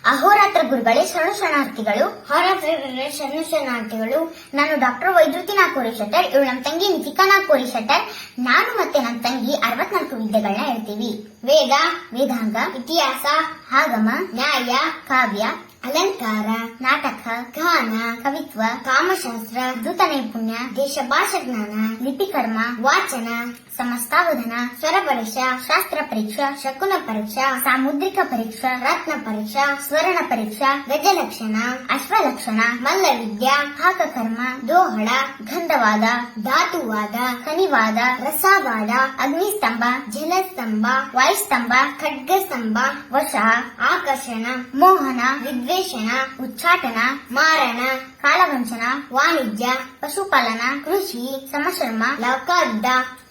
ಅಹೋರಾತ್ರ ಗುರುಗಳೇ, ಶರಣಾರ್ಥಿಗಳು. ಅಹೋರಾತ್ರ ಗುರುಗಳೇ, ಶರಣಾರ್ಥಿಗಳು. ನಾನು ಡಾಕ್ಟರ್ ವೈದ್ಯುತಿ ನಾಕೋರಿ ಶೆಟ್ಟರ್. ಇವಳು ನಮ್ಮ ತಂಗಿ ನಿತಿಕಾ ನಾಕೋರಿ ಶೆಟ್ಟರ್. ನಾನು ಮತ್ತೆ ನಮ್ಮ ತಂಗಿ 64 ವಿದ್ಯೆಗಳನ್ನ ಹೇಳ್ತೀವಿ. ವೇದ, ವೇದಾಂಗ, ಇತಿಹಾಸ, ಆಗಮ, ನ್ಯಾಯ, ಕಾವ್ಯ, ಅಲಂಕಾರ, ನಾಟಕ, ಗಾನ, ಕವಿತ್ವ, ಕಾಮಶಾಸ್ತ್ರ, ದೂತ ನೈಪುಣ್ಯ, ದೇಶ ಭಾಷಾ ಜ್ಞಾನ, ಲಿಪಿಕರ್ಮ, ವಾಚನ, ಸಮಸ್ತಾವಧಾನ, ಸ್ವರ ಪರೀಕ್ಷಾ, ಶಾಸ್ತ್ರ ಪರೀಕ್ಷಾ, ಶಕುನ ಪರೀಕ್ಷಾ, ಸಾಮುದ್ರಿಕ ಪರೀಕ್ಷಾ, ರತ್ನ ಪರೀಕ್ಷಾ, ಸ್ವರ್ಣ ಪರೀಕ್ಷಾ, ಗಜಲಕ್ಷಣ, ಅಶ್ವಲಕ್ಷಣ, ಮಲ್ಲವಿದ್ಯಾ, ಹಾಕಕರ್ಮ, ದೋಹಳ, ಗಂಧವಾದ, ಧಾತುವಾದ, ಖನಿವಾದ, ರಸವಾದ, ಅಗ್ನಿಸ್ತಂಭ, ಜಲಸ್ತಂಭ, ವಾಯುಸ್ತಂಭ, ಖಡ್ಗಸ್ತಂಭ, ವಶ, ಆಕರ್ಷಣ, ಮೋಹನ, ವಿದ್ವೇಷಣ, ಉಚ್ಚಾಟನ, ಮಾರಣ, ಕಾಳವಂಚನ, ವಾಣಿಜ್ಯ, ಪಶುಪಾಲನ, ಕೃಷಿ, ಸಮಶ್ರಮ, ಲೌಕಾಯುದ್ಧ,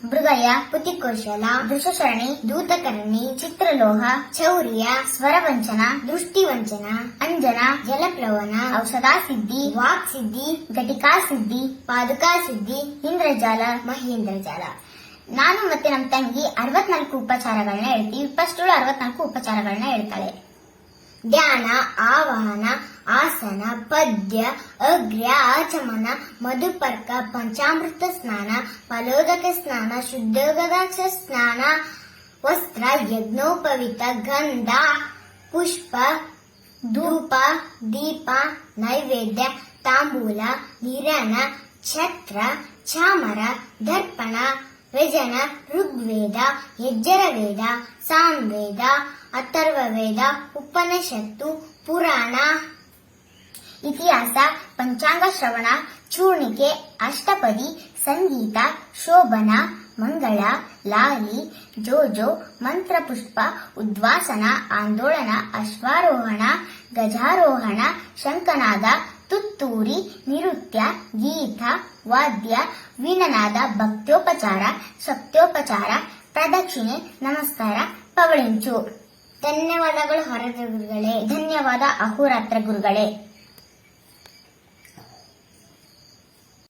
ಮೃಗಯ, ಪುತಿಕೌಶಲ, ದೃಶರಣಿ, ದೂತಕರ್ಣಿ, ಚಿತ್ರಲೋಹ, ಚೌರ್ಯ, ಸ್ವರವಂಚನ, ದೃಷ್ಟಿವಂಚನ, ಅಂಜನ, ಜಲಪ್ಲವನ, ಔಷಧಾಸಿದ್ಧಿ, ವಾಕ್ಸಿದ್ಧಿ, ಘಟಿಕಾಸಿದ್ಧಿ, ಪಾದುಕಾಸಿದ್ಧಿ, ಇಂದ್ರಜಾಲ, ಮಹೇಂದ್ರಜಾಲ. ನಾನು ಮತ್ತೆ ನಮ್ಮ ತಂಗಿ 64 ಉಪಚಾರಗಳನ್ನ ಹೇಳ್ತೀವಿ. ಫಸ್ಟ್ 64 ಉಪಚಾರಗಳನ್ನ ಹೇಳ್ತಾಳೆ. ಧ್ಯಾನ, ಆವಾಹನ, ಆಸನ, ಪದ್ಯ, ಅಗ್ರ್ಯ, ಆಚಮನ, ಮಧುಪರ್ಕ, ಪಂಚಾಮೃತ ಸ್ನಾನ, ಫಲೋದಕ ಸ್ನಾನ, ಶುದ್ಧೋದಕ ಸ್ನಾನ, ವಸ್ತ್ರ, ಯಜ್ಞೋಪವಿತ, ಗಂಧ, ಪುಷ್ಪ, ಧೂಪ, ದೀಪ, ನೈವೇದ್ಯ, ತಾಂಬೂಲ, ಹಿರಣ, ಛತ್ರ, ಚಾಮರ, ದರ್ಪಣ, ವ್ಯಜನ, ಋಗ್ವೇದ, ಯಜ್ಜರವೇದ, ಸಾಮವೇದ, ಅಥರ್ವವೇದ, ಉಪನಿಷತ್ತು, ಪುರಾಣ, ಇತಿಹಾಸ, ಪಂಚಾಂಗ ಶ್ರವಣ, ಚೂರ್ಣಿಕೆ, ಅಷ್ಟಪದಿ, ಸಂಗೀತ, ಶೋಭನ, ಮಂಗಳ, ಲಾಲಿ, ಜೋಜೋ, ಮಂತ್ರಪುಷ್ಪ, ಉದ್ವಾಸನ, ಆಂದೋಲನ, ಅಶ್ವಾರೋಹಣ, ಗಜಾರೋಹಣ, ಶಂಕನಾದ, ತುತ್ತೂರಿ, ನಿರುತ್ಯ, ಗೀತ, ವಾದ್ಯ, ವೀಣನಾದ, ಭಕ್ತ್ಯೋಪಚಾರ, ಶಕ್ತ್ಯೋಪಚಾರ, ಪ್ರದಕ್ಷಿಣೆ, ನಮಸ್ಕಾರ, ಪವಳಿಂಚು. ಧನ್ಯವಾದಗಳು ಹೊರತ ಗುರುಗಳೇ. ಧನ್ಯವಾದ ಅಹೋರಾತ್ರ ಗುರುಗಳೇ.